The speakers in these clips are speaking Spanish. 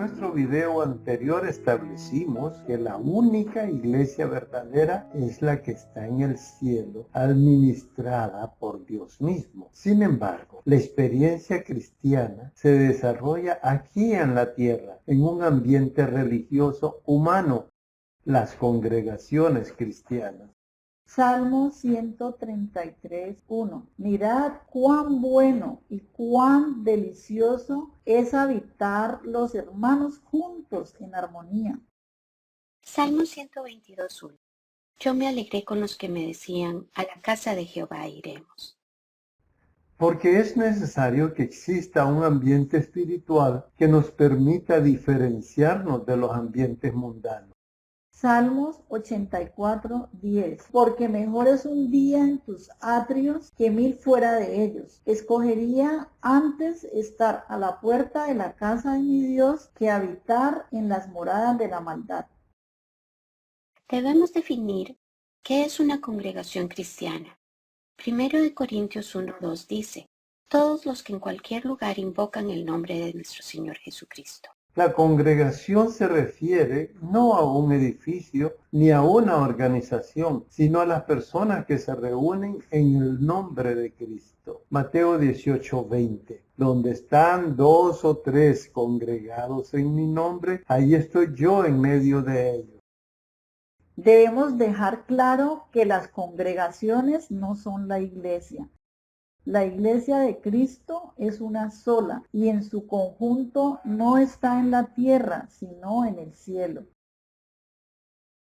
nuestro video anterior establecimos que la única iglesia verdadera es la que está en el cielo, administrada por Dios mismo. Sin embargo, la experiencia cristiana se desarrolla aquí en la tierra, en un ambiente religioso humano, las congregaciones cristianas. Salmo 133:1. Mirad cuán bueno y cuán delicioso es habitar los hermanos juntos en armonía. Salmo 122:1. Yo me alegré con los que me decían, a la casa de Jehová iremos. Porque es necesario que exista un ambiente espiritual que nos permita diferenciarnos de los ambientes mundanos. Salmos 84:10. Porque mejor es un día en tus atrios que 1000 fuera de ellos. Escogería antes estar a la puerta de la casa de mi Dios que habitar en las moradas de la maldad. Debemos definir qué es una congregación cristiana. 1 Corintios 1:2 dice, todos los que en cualquier lugar invocan el nombre de nuestro Señor Jesucristo. La congregación se refiere no a un edificio ni a una organización, sino a las personas que se reúnen en el nombre de Cristo. Mateo 18:20. Donde están 2 o 3 congregados en mi nombre, ahí estoy yo en medio de ellos. Debemos dejar claro que las congregaciones no son la iglesia. La iglesia de Cristo es una sola y en su conjunto no está en la tierra, sino en el cielo.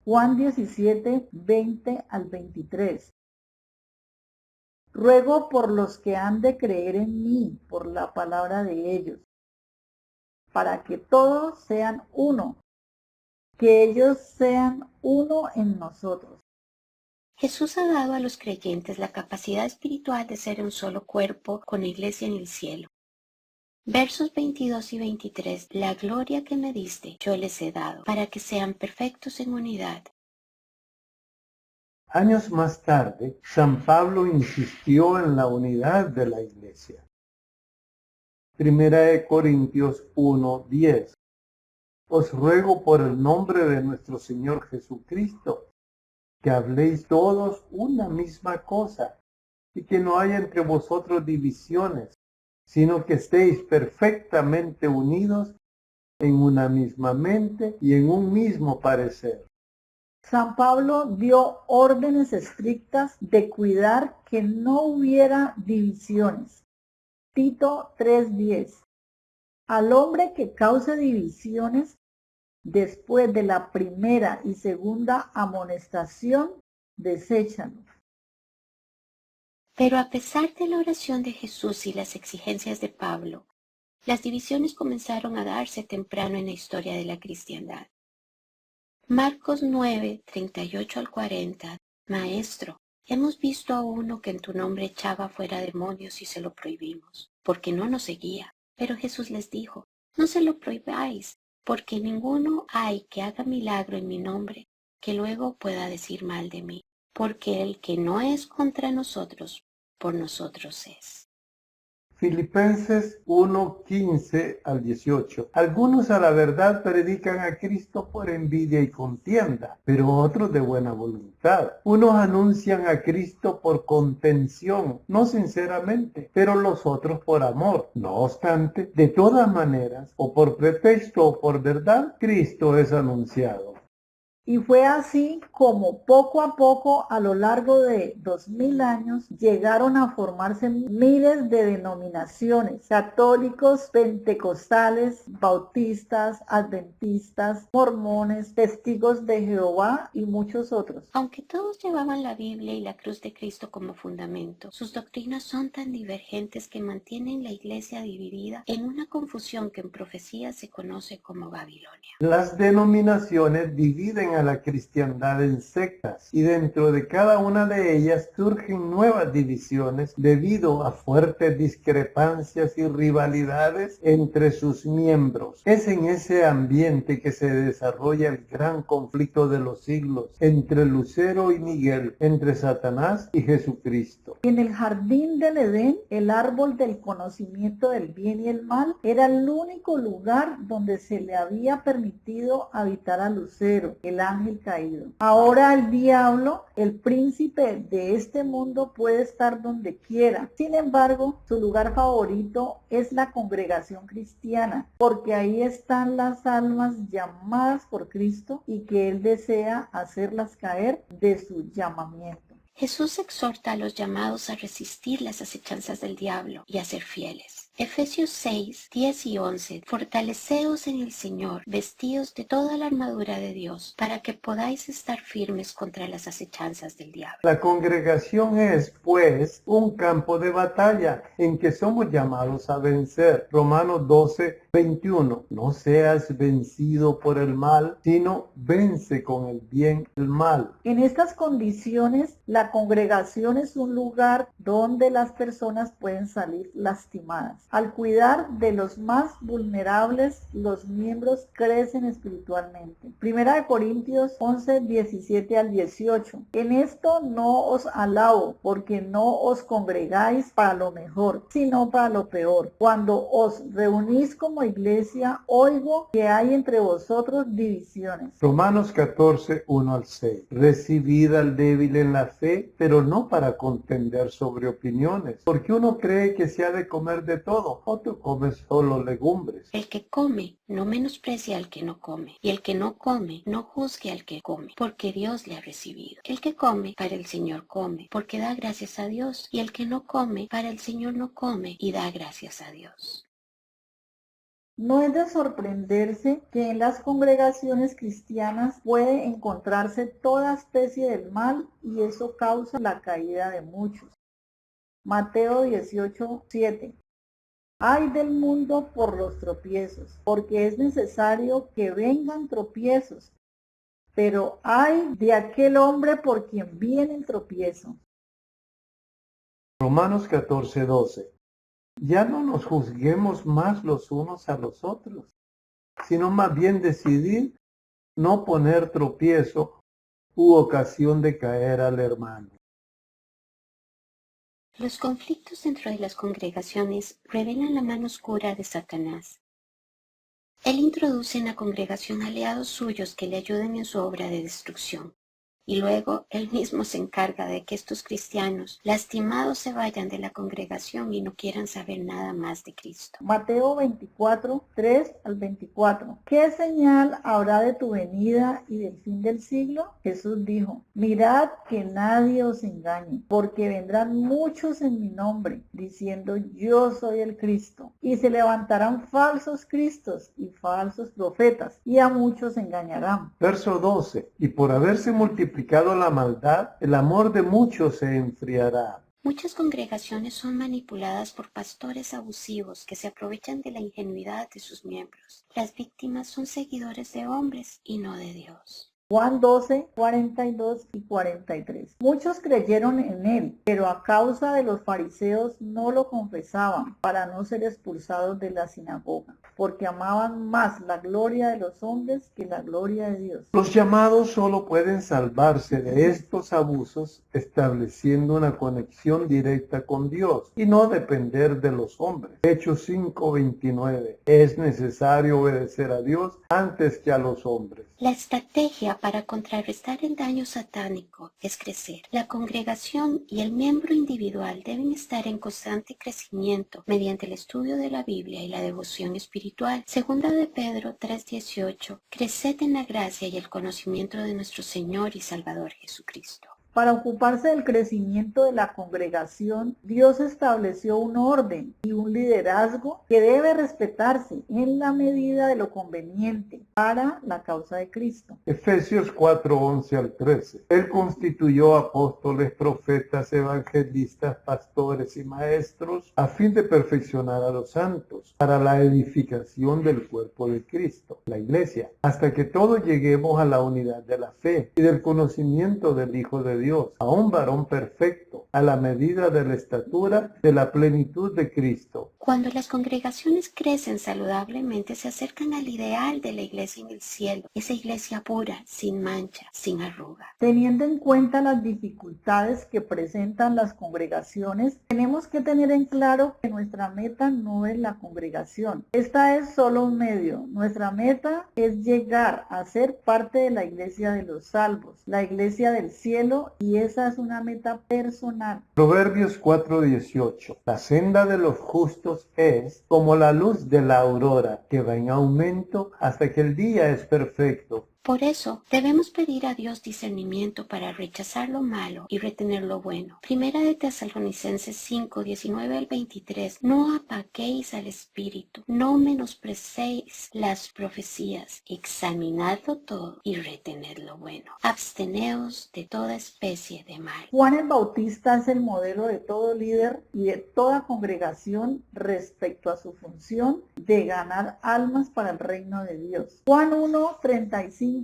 Juan 17:20-23. Ruego por los que han de creer en mí, por la palabra de ellos, para que todos sean uno, que ellos sean uno en nosotros. Jesús ha dado a los creyentes la capacidad espiritual de ser un solo cuerpo con la iglesia en el cielo. Versos 22 y 23. La gloria que me diste, yo les he dado, para que sean perfectos en unidad. Años más tarde, San Pablo insistió en la unidad de la iglesia. 1 Corintios 1:10. Os ruego por el nombre de nuestro Señor Jesucristo, que habléis todos una misma cosa, y que no haya entre vosotros divisiones, sino que estéis perfectamente unidos en una misma mente y en un mismo parecer. San Pablo dio órdenes estrictas de cuidar que no hubiera divisiones. Tito 3:10. Al hombre que cause divisiones después de la primera y segunda amonestación, deséchalo. Pero a pesar de la oración de Jesús y las exigencias de Pablo, las divisiones comenzaron a darse temprano en la historia de la cristiandad. Marcos 9:38-40. Maestro, hemos visto a uno que en tu nombre echaba fuera demonios y se lo prohibimos, porque no nos seguía. Pero Jesús les dijo, no se lo prohibáis, porque ninguno hay que haga milagro en mi nombre, que luego pueda decir mal de mí, porque el que no es contra nosotros, por nosotros es. Filipenses 1:15-18. Algunos a la verdad predican a Cristo por envidia y contienda, pero otros de buena voluntad. Unos anuncian a Cristo por contención, no sinceramente, pero los otros por amor. No obstante, de todas maneras, o por pretexto o por verdad, Cristo es anunciado. Y fue así como poco a poco, a lo largo de 2000 años, llegaron a formarse miles de denominaciones: católicos, pentecostales, bautistas, adventistas, mormones, testigos de Jehová y muchos otros. Aunque todos llevaban la Biblia y la cruz de Cristo como fundamento, sus doctrinas son tan divergentes que mantienen la iglesia dividida en una confusión que en profecía se conoce como Babilonia. Las denominaciones dividen a la cristiandad en sectas y dentro de cada una de ellas surgen nuevas divisiones debido a fuertes discrepancias y rivalidades entre sus miembros. Es en ese ambiente que se desarrolla el gran conflicto de los siglos entre Lucero y Miguel, entre Satanás y Jesucristo. En el jardín del Edén, el árbol del conocimiento del bien y el mal era el único lugar donde se le había permitido habitar a Lucero, el ángel caído. Ahora el diablo, el príncipe de este mundo, puede estar donde quiera. Sin embargo, su lugar favorito es la congregación cristiana, porque ahí están las almas llamadas por Cristo y que Él desea hacerlas caer de su llamamiento. Jesús exhorta a los llamados a resistir las acechanzas del diablo y a ser fieles. Efesios 6, 10 y 11. Fortaleceos en el Señor, vestidos de toda la armadura de Dios, para que podáis estar firmes contra las acechanzas del diablo. La congregación es, pues, un campo de batalla en que somos llamados a vencer. Romanos 12, 21. No seas vencido por el mal, sino vence con el bien el mal. En estas condiciones, la congregación es un lugar donde las personas pueden salir lastimadas. Al cuidar de los más vulnerables, los miembros crecen espiritualmente. Primera de Corintios 11, 17 al 18. En esto no os alabo, porque no os congregáis para lo mejor, sino para lo peor. Cuando os reunís como iglesia, oigo que hay entre vosotros divisiones. Romanos 14, 1 al 6. Recibid al débil en la fe, pero no para contender sobre opiniones, porque uno cree que se ha de comer de todo, otro come solo legumbres. El que come no menosprecia al que no come, y el que no come no juzgue al que come, porque Dios le ha recibido. El que come, para el Señor come, porque da gracias a Dios, y el que no come, para el Señor no come, y da gracias a Dios. No es de sorprenderse que en las congregaciones cristianas puede encontrarse toda especie del mal y eso causa la caída de muchos. Mateo 18, 7. Ay del mundo por los tropiezos, porque es necesario que vengan tropiezos, pero ay de aquel hombre por quien viene el tropiezo. Romanos 14, 12. Ya no nos juzguemos más los unos a los otros, sino más bien decidir no poner tropiezo u ocasión de caer al hermano. Los conflictos dentro de las congregaciones revelan la mano oscura de Satanás. Él introduce en la congregación aliados suyos que le ayuden en su obra de destrucción. Y luego él mismo se encarga de que estos cristianos lastimados se vayan de la congregación y no quieran saber nada más de Cristo. Mateo 24, 3 al 24. ¿Qué señal habrá de tu venida y del fin del siglo? Jesús dijo, mirad que nadie os engañe, porque vendrán muchos en mi nombre, diciendo yo soy el Cristo. Y se levantarán falsos cristos y falsos profetas, y a muchos engañarán. Verso 12. Y por haberse multiplicado la maldad, el amor de muchos se enfriará. Muchas congregaciones son manipuladas por pastores abusivos que se aprovechan de la ingenuidad de sus miembros. Las víctimas son seguidores de hombres y no de Dios. Juan 12, 42 y 43. Muchos creyeron en él, pero a causa de los fariseos no lo confesaban para no ser expulsados de la sinagoga, porque amaban más la gloria de los hombres que la gloria de Dios. Los llamados solo pueden salvarse de estos abusos estableciendo una conexión directa con Dios y no depender de los hombres. Hechos 5, 29. Es necesario obedecer a Dios antes que a los hombres. La estrategia para contrarrestar el daño satánico es crecer. La congregación y el miembro individual deben estar en constante crecimiento mediante el estudio de la Biblia y la devoción espiritual. Segunda de Pedro 3:18. Creced en la gracia y el conocimiento de nuestro Señor y Salvador Jesucristo. Para ocuparse del crecimiento de la congregación, Dios estableció un orden y un liderazgo que debe respetarse en la medida de lo conveniente para la causa de Cristo. Efesios 4, 11 al 13. Él constituyó apóstoles, profetas, evangelistas, pastores y maestros a fin de perfeccionar a los santos para la edificación del cuerpo de Cristo, la iglesia, hasta que todos lleguemos a la unidad de la fe y del conocimiento del Hijo de Dios, a un varón perfecto, a la medida de la estatura de la plenitud de Cristo. Cuando las congregaciones crecen saludablemente, se acercan al ideal de la iglesia en el cielo, esa iglesia pura, sin mancha, sin arruga. Teniendo en cuenta las dificultades que presentan las congregaciones, tenemos que tener en claro que nuestra meta no es la congregación. Esta es solo un medio. Nuestra meta es llegar a ser parte de la iglesia de los salvos, la iglesia del cielo, y esa es una meta personal. Proverbios 4:18. La senda de los justos es como la luz de la aurora, que va en aumento hasta que el día es perfecto. Por eso, debemos pedir a Dios discernimiento para rechazar lo malo y retener lo bueno. Primera de Tesalonicenses 5, 19 al 23. No apaguéis al espíritu, no menosprecéis las profecías, examinadlo todo y retened lo bueno. Absteneos de toda especie de mal. Juan el Bautista es el modelo de todo líder y de toda congregación respecto a su función de ganar almas para el reino de Dios. Juan 1, 35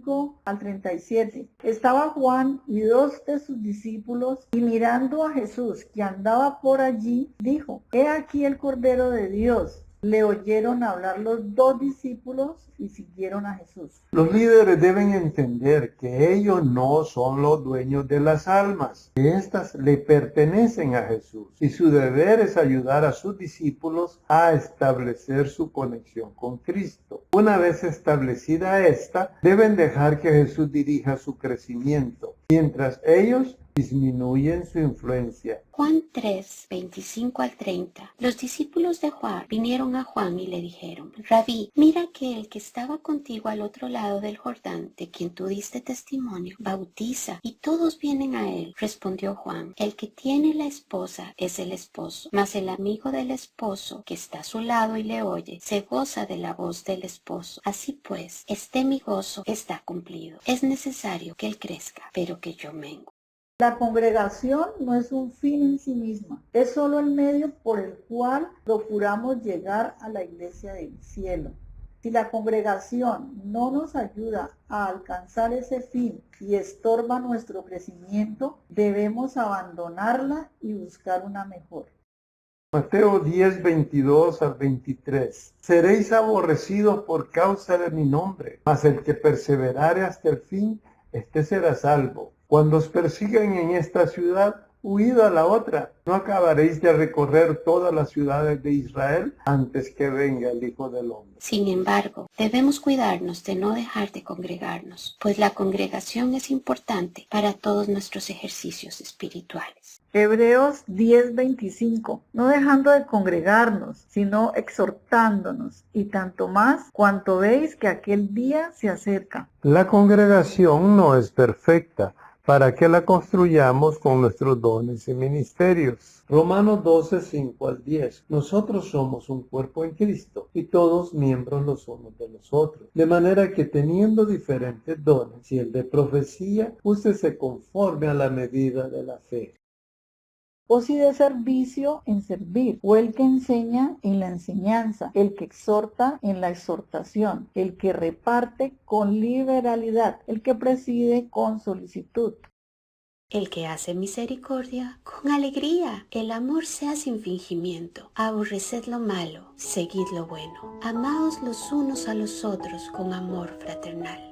al 37. Estaba Juan y dos de sus discípulos, y mirando a Jesús que andaba por allí, dijo: He aquí el Cordero de Dios. Le oyeron hablar los dos discípulos y siguieron a Jesús. Los líderes deben entender que ellos no son los dueños de las almas, que éstas le pertenecen a Jesús, y su deber es ayudar a sus discípulos a establecer su conexión con Cristo. Una vez establecida esta, deben dejar que Jesús dirija su crecimiento, mientras ellos disminuyen su influencia. Juan 3, 25 al 30. Los discípulos de Juan vinieron a Juan y le dijeron: Rabí, mira que el que estaba contigo al otro lado del Jordán, de quien tú diste testimonio, bautiza, y todos vienen a él. Respondió Juan: El que tiene la esposa es el esposo, mas el amigo del esposo, que está a su lado y le oye, se goza de la voz del esposo. Así pues, mi gozo está cumplido. Es necesario que él crezca, pero que yo mengue. La congregación no es un fin en sí misma, es solo el medio por el cual procuramos llegar a la iglesia del cielo. Si la congregación no nos ayuda a alcanzar ese fin y estorba nuestro crecimiento, debemos abandonarla y buscar una mejor. Mateo 10, 22 al 23. Seréis aborrecidos por causa de mi nombre, mas el que perseverare hasta el fin, éste será salvo. Cuando os persigan en esta ciudad, huid a la otra. ¿No acabaréis de recorrer todas las ciudades de Israel antes que venga el Hijo del Hombre? Sin embargo, debemos cuidarnos de no dejar de congregarnos, pues la congregación es importante para todos nuestros ejercicios espirituales. Hebreos 10:25. No dejando de congregarnos, sino exhortándonos, y tanto más cuanto veis que aquel día se acerca. La congregación no es perfecta, para que la construyamos con nuestros dones y ministerios. Romanos 12, 5 al 10. Nosotros somos un cuerpo en Cristo y todos miembros los unos de los otros. De manera que teniendo diferentes dones y el de profecía, úsese conforme a la medida de la fe. O si de servicio en servir, o el que enseña en la enseñanza, el que exhorta en la exhortación, el que reparte con liberalidad, el que preside con solicitud. El que hace misericordia con alegría. El amor sea sin fingimiento. Aborreced lo malo, seguid lo bueno. Amaos los unos a los otros con amor fraternal.